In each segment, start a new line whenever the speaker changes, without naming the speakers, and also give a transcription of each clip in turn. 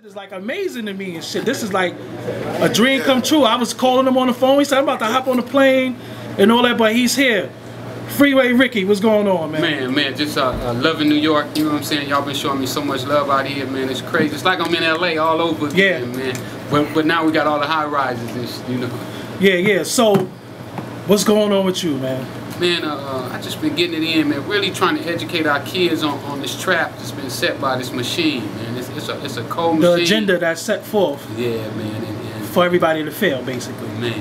It's like amazing to me and shit. This is like a dream come true. I was calling him on the phone. He said, I'm about to hop on the plane and all that, but he's here. Freeway Ricky, what's going on, man?
Man, just loving New York, you know what I'm saying? Y'all been showing me so much love out here, man. It's crazy. It's like I'm in LA all over again, man. But now we got all the high rises and shit, you know. Yeah.
So, what's going on with you, man?
Man, I just been getting it in, man. Really trying to educate our kids on this trap that's been set by this machine, man. It's a cold machine.
The agenda that's set forth.
Yeah, man. And
for everybody to fail, basically.
Man.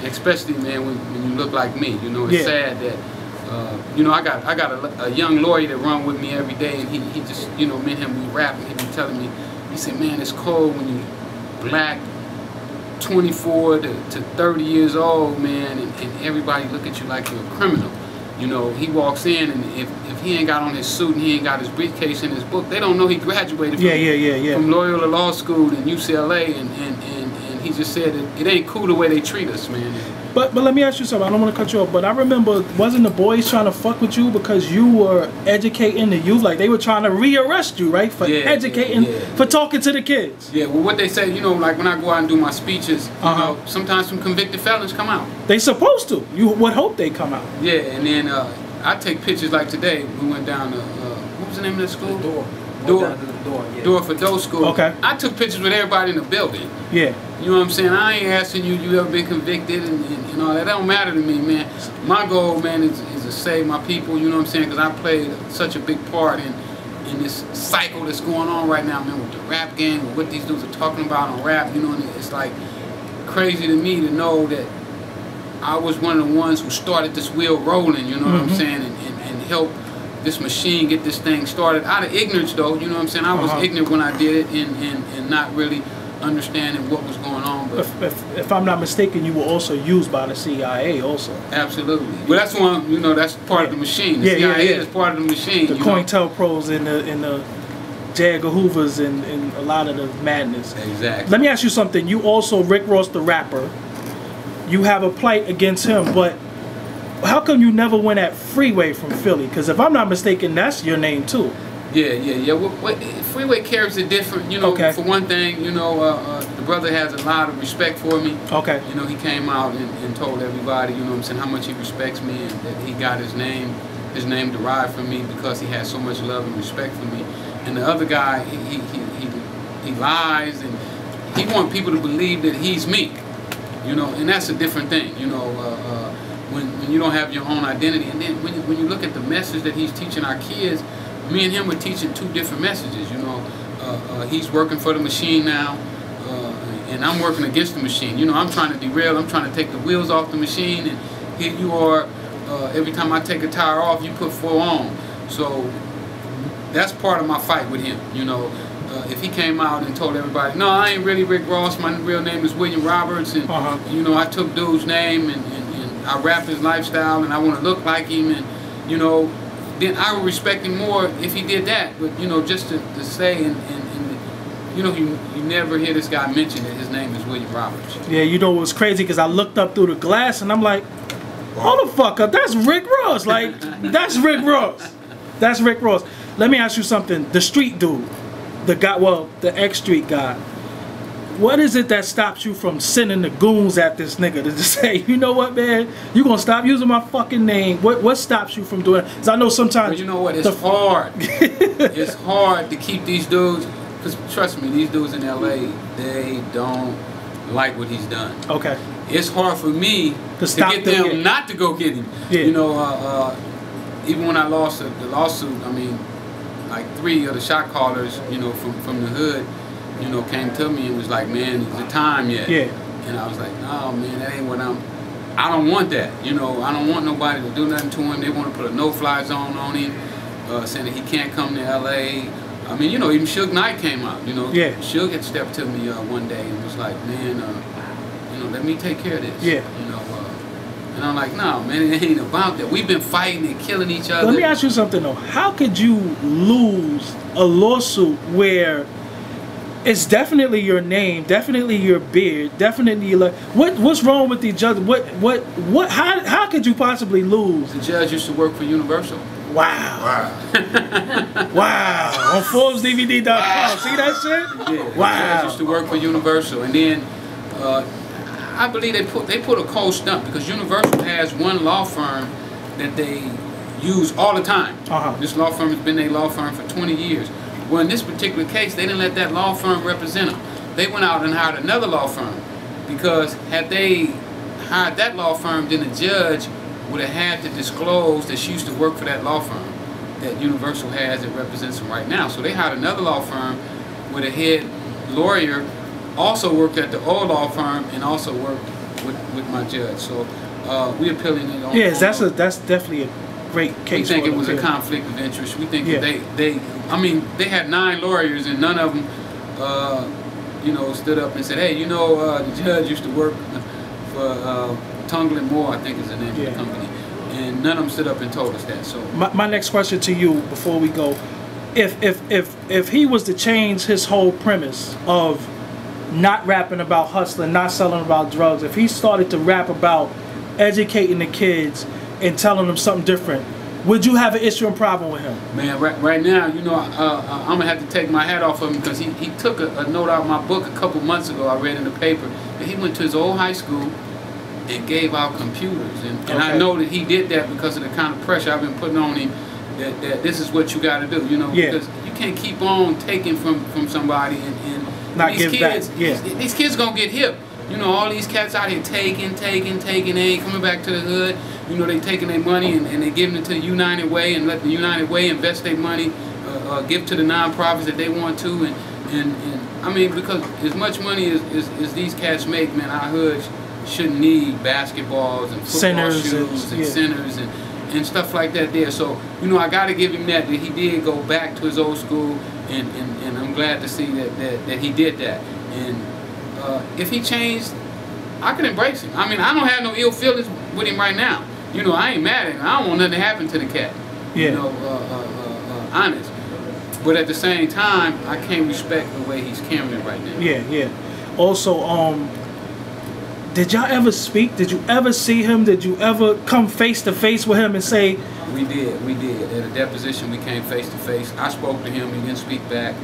Especially, man, when you look like me. You know, it's sad that, you know, I got a young lawyer that run with me every day, and he just, you know, me and him, we rap, and he be telling me, he said, man, it's cold when you black, 24 to 30 years old, man, and everybody look at you like you're a criminal. You know, he walks in, and if he ain't got on his suit and he ain't got his briefcase and his book, they don't know he graduated from Loyola Law School and UCLA, and he just said it ain't cool the way they treat us, man.
But let me ask you something. I don't want to cut you off, but I remember, wasn't the boys trying to fuck with you because you were educating the youth? Like, they were trying to rearrest you, right? For educating, for talking to the kids. Yeah, well, what they say, you know, like when I go out and do my speeches, you know, sometimes some convicted felons come out. They supposed to. You would hope they come out. Yeah, and then I take pictures like today. We went down to, what was the name of that school? Door for Door School. Okay. I took pictures with everybody in the building. Yeah. You know what I'm saying? I ain't asking you ever been convicted and all that. That don't matter to me, man. My goal, man, is to save my people, you know what I'm saying? Because I played such a big part in this cycle that's going on right now, man, with the rap game, with what these dudes are talking about on rap, you know, and it's like crazy to me to know that I was one of the ones who started this wheel rolling, you know what I'm saying, and helped this machine get this thing started out of ignorance, though, you know what I'm saying? I was ignorant when I did it and not really understanding what was going on. But if I'm not mistaken, you were also used by the CIA also.
Absolutely. Well, that's one, you know, that's part of the machine. The CIA is part of the machine.
The COINTELPROs and the J. Edgar Hoovers and a lot of the madness.
Exactly.
Let me ask you something. You also, Rick Ross the rapper, you have a plight against him, but how come you never went at Freeway from Philly? Because if I'm not mistaken, that's your name too.
Yeah. Freeway carries it different, you know. For one thing, you know, the brother has a lot of respect for me. Okay. You know, he came out and told everybody, you know what I'm saying, how much he respects me and that he got his name derived from me because he has so much love and respect for me. And the other guy, he lies and he wants people to believe that he's me, you know, and that's a different thing, you know. When you don't have your own identity, and then when you look at the message that he's teaching our kids. Me and him are teaching two different messages, you know. He's working for the machine now, and I'm working against the machine. You know, I'm trying to derail, I'm trying to take the wheels off the machine, and here you are, every time I take a tire off, you put 4 on. So that's part of my fight with him, you know. If he came out and told everybody, no, I ain't really Rick Ross, my real name is William Roberts, and you know, I took dude's name and I rap his lifestyle and I want to look like him, and you know, then I would respect him more if he did that. But you know, just to say and you know, you never hear this guy mention that his name is William Roberts. Yeah, you know, it was crazy because I looked up through the glass and I'm like, hold the fuck up, that's Rick Ross. Like, that's Rick Ross. That's Rick Ross. Let me ask you something. The street dude, the guy, well, the ex-street guy. What is it that stops you from sending the goons at this nigga to just say, you know what, man, you gonna stop using my fucking name? What stops you from doing it? Because I know sometimes... Well, you know what, it's hard. It's hard to keep these dudes, because trust me, these dudes in LA, they don't like what he's done. Okay. It's hard for me to get them not to go get him. Yeah. You know, even when I lost the lawsuit, I mean, like 3 of the shot callers, you know, from the hood, you know, came to me and was like, man, is it time yet? Yeah. And I was like, no, man, that ain't what I don't want that. You know, I don't want nobody to do nothing to him. They want to put a no-fly zone on him, saying that he can't come to L.A. I mean, you know, even Suge Knight came out, you know. Yeah. Suge had stepped to me one day and was like, man, you know, let me take care of this. Yeah. You know, and I'm like, no, man, it ain't about that. We've been fighting and killing each other. Let me ask you something, though. How could you lose a lawsuit where it's definitely your name, definitely your beard, definitely like what's wrong with the judge? How could you possibly lose? The judge used to work for Universal.
Wow. Wow. On ForbesDVD.com. Wow. See that shit?
Yeah.
Wow.
I used to work for Universal, and then I believe they put a cold stump because Universal has one law firm that they use all the time. This law firm has been a law firm for 20 years. Well, in this particular case, they didn't let that law firm represent them. They went out and hired another law firm because had they hired that law firm, then the judge would have had to disclose that she used to work for that law firm that Universal has that represents them right now. So they hired another law firm with a head lawyer, also worked at the old law firm, and also worked with my judge. So we're appealing it on.
Yes, that's definitely a great case.
We think it was a conflict of interest. We think that they had 9 lawyers and none of them, you know, stood up and said, hey, you know, the judge used to work for Tungle & Moore, I think is the name of the company. And none of them stood up and told us that. So
my next question to you before we go, if he was to change his whole premise of not rapping about hustling, not selling about drugs, if he started to rap about educating the kids and telling them something different, would you have an issue and problem with him?
Man, right now, you know, I'm going to have to take my hat off of him because he took a note out of my book a couple months ago. I read in the paper that he went to his old high school and gave out computers. And I know that he did that because of the kind of pressure I've been putting on him that this is what you got to do, you know, because you can't keep on taking from somebody and
not
these
give
kids,
back.
These kids going to get hip. You know, all these cats out here taking, they ain't coming back to the hood. You know, they taking their money and they giving it to the United Way and let the United Way invest their money, give to the nonprofits that they want to. And I mean, because as much money as these cats make, man, our hoods shouldn't need basketballs and football shoes and centers and stuff like that there. So, you know, I got to give him that he did go back to his old school, and I'm glad to see that he did that. And if he changed, I can embrace him. I mean, I don't have no ill feelings with him right now. You know, I ain't mad at him. I don't want nothing to happen to the cat. You know, honest. But at the same time, I can't respect the way he's carrying it right now.
Also, did y'all ever speak? Did you ever see him? Did you ever come face to face with him and say?
We did. At a deposition, we came face to face. I spoke to him. He didn't speak back.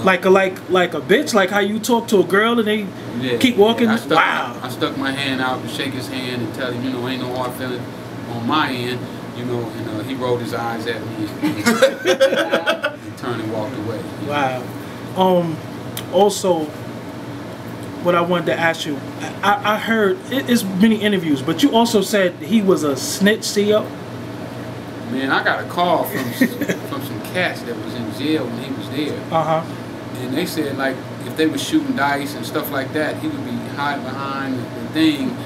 Like a bitch, like how you talk to a girl and they keep walking.
I stuck my hand out to shake his hand and tell him, you know, ain't no hard feeling on my end, you know, and he rolled his eyes at me and turned and walked away.
Wow. Also, what I wanted to ask you, I heard it's many interviews, but you also said he was a snitch CEO.
Man, I got a call from some cats that was in jail when he was there. And they said, like, if they were shooting dice and stuff like that, he would be hiding behind the thing,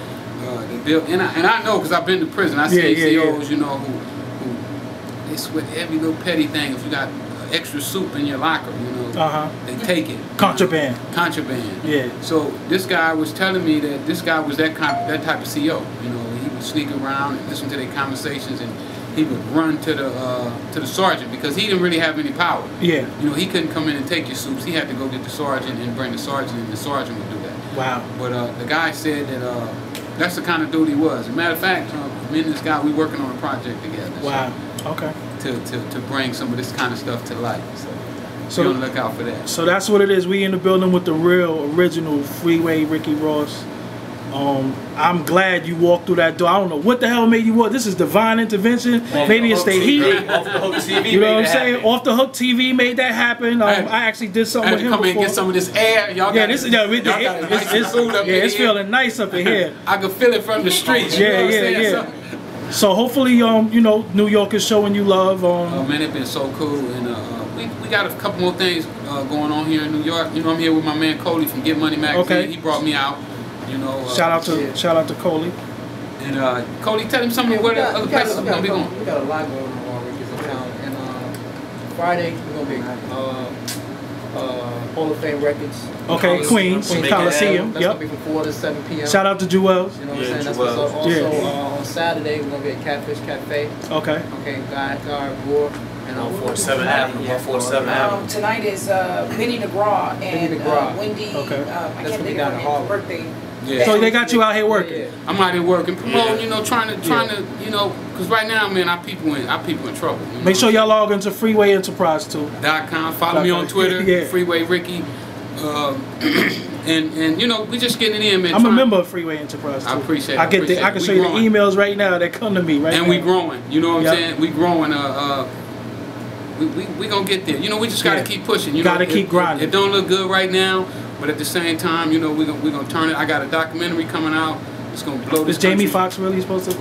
the bill. And I know because I've been to prison. I see CEOs, you know, who they sweat every little petty thing. If you got extra soup in your locker, you know, they take it.
Contraband.
Contraband. So this guy was telling me that this guy was that type of CEO. You know, he would sneak around and listen to their conversations, and he would run to the sergeant because he didn't really have any power. You know, he couldn't come in and take your soups. He had to go get the sergeant and bring the sergeant, and the sergeant would do that.
Wow.
But the guy said that that's the kind of dude he was. As a matter of fact, me and this guy, we working on a project together.
Wow. Okay.
To bring some of this kind of stuff to light. So be on the lookout for that.
So that's what it is. We in the building with the real original Freeway Ricky Ross. I'm glad you walked through that door. I don't know what the hell made you walk. This is divine intervention. Maybe it's the heat.
Off the Hook TV.
You know what I'm saying? Off the Hook TV made that happen. I actually did something with him
come
before.
in and get some of this air. Y'all got
it's feeling nice up in here.
I can feel it from the streets.
So hopefully, you know, New York is showing you love.
Oh man, it's been so cool, and we got a couple more things going on here in New York. You know, I'm here with my man Coley from Get Money Magazine. He brought me out. You know, shout out to Coley. And Coley, tell him some of where the other places we're gonna be going.
We got a lot going on Ricky's in town. And Friday we're gonna be Hall of Fame Records.
Okay, Queens Coliseum.
That's gonna be from 4 to 7 p.m.
Shout out to Jewels.
You know what I'm saying? That's what's up. Also on Saturday we're gonna be at Catfish Cafe.
Okay.
Okay, Guy Roar.
And on 47 Avenue. Yeah, 47 Avenue.
Tonight is Benny DeGraw and Wendy.
Okay.
I can't think of her birthday.
Yeah.
So they got you out here working.
Yeah. I'm out here working, promoting, you know, trying to, you know, because right now, man, our people in trouble. You know?
Make sure y'all log into Freeway Enterprise too.
.com. Follow me on Twitter, Freeway Ricky. And you know, we just getting it in, man.
I'm a member of Freeway Enterprise too.
I appreciate it.
I can show you the emails right now that come to me right now.
And we growing. You know what I'm saying? We growing. We gonna get there. You know, we just gotta keep pushing. You
gotta keep grinding.
It don't look good right now, but at the same time, you know, we gonna turn it. I got a documentary coming out. It's gonna blow this.
Is Jamie Foxx really supposed to?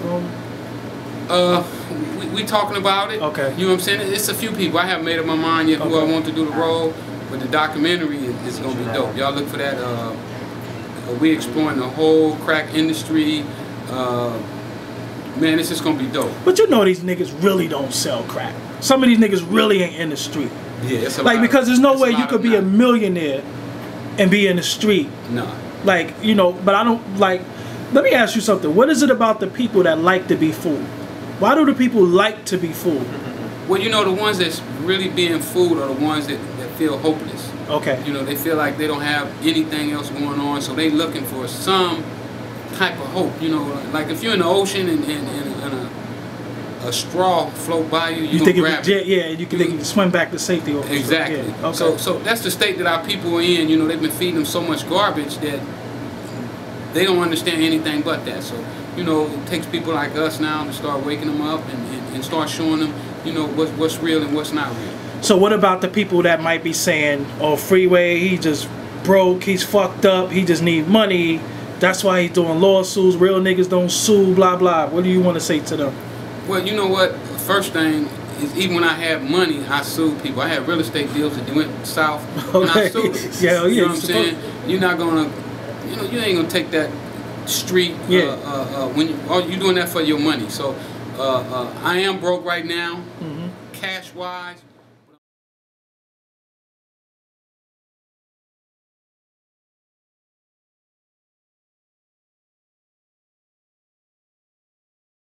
We talking about it.
Okay.
You know what I'm saying? It's a few people. I haven't made up my mind yet who I want to do the role, but the documentary is gonna be dope. Y'all look for that. We exploring the whole crack industry. Man, it's just gonna be dope.
But you know these niggas really don't sell crack. Some of these niggas really ain't in the street.
Yeah, it's a
like
lot
because there's no
of,
way you could be a millionaire and be in the street.
No.
Like, you know, but I don't like. Let me ask you something. What is it about the people that like to be fooled? Why do the people like to be fooled?
Well, you know, the ones that's really being fooled are the ones that feel hopeless. Okay. You know, they feel like they don't have anything else going on, so they looking for some type of hope. You know, like if you're in the ocean and a straw float by you, you gonna grab it.
Yeah, you can swim back to safety.
Exactly. Yeah. Okay. So that's the state that our people are in. You know, they've been feeding them so much garbage that they don't understand anything but that. So, you know, it takes people like us now to start waking them up and start showing them, you know, what's real and what's not real.
So what about the people that might be saying, oh, Freeway, he just broke, he's fucked up, he just need money, that's why he's doing lawsuits, real niggas don't sue, blah, blah. What do you want to say to them?
Well, you know what? The first thing is, even when I had money, I sued people. I had real estate deals that went south, and I sued them.
Yeah,
you know what I'm saying? You're not gonna, you know, you ain't gonna take that street when you're doing that for your money. So I am broke right now, cash wise.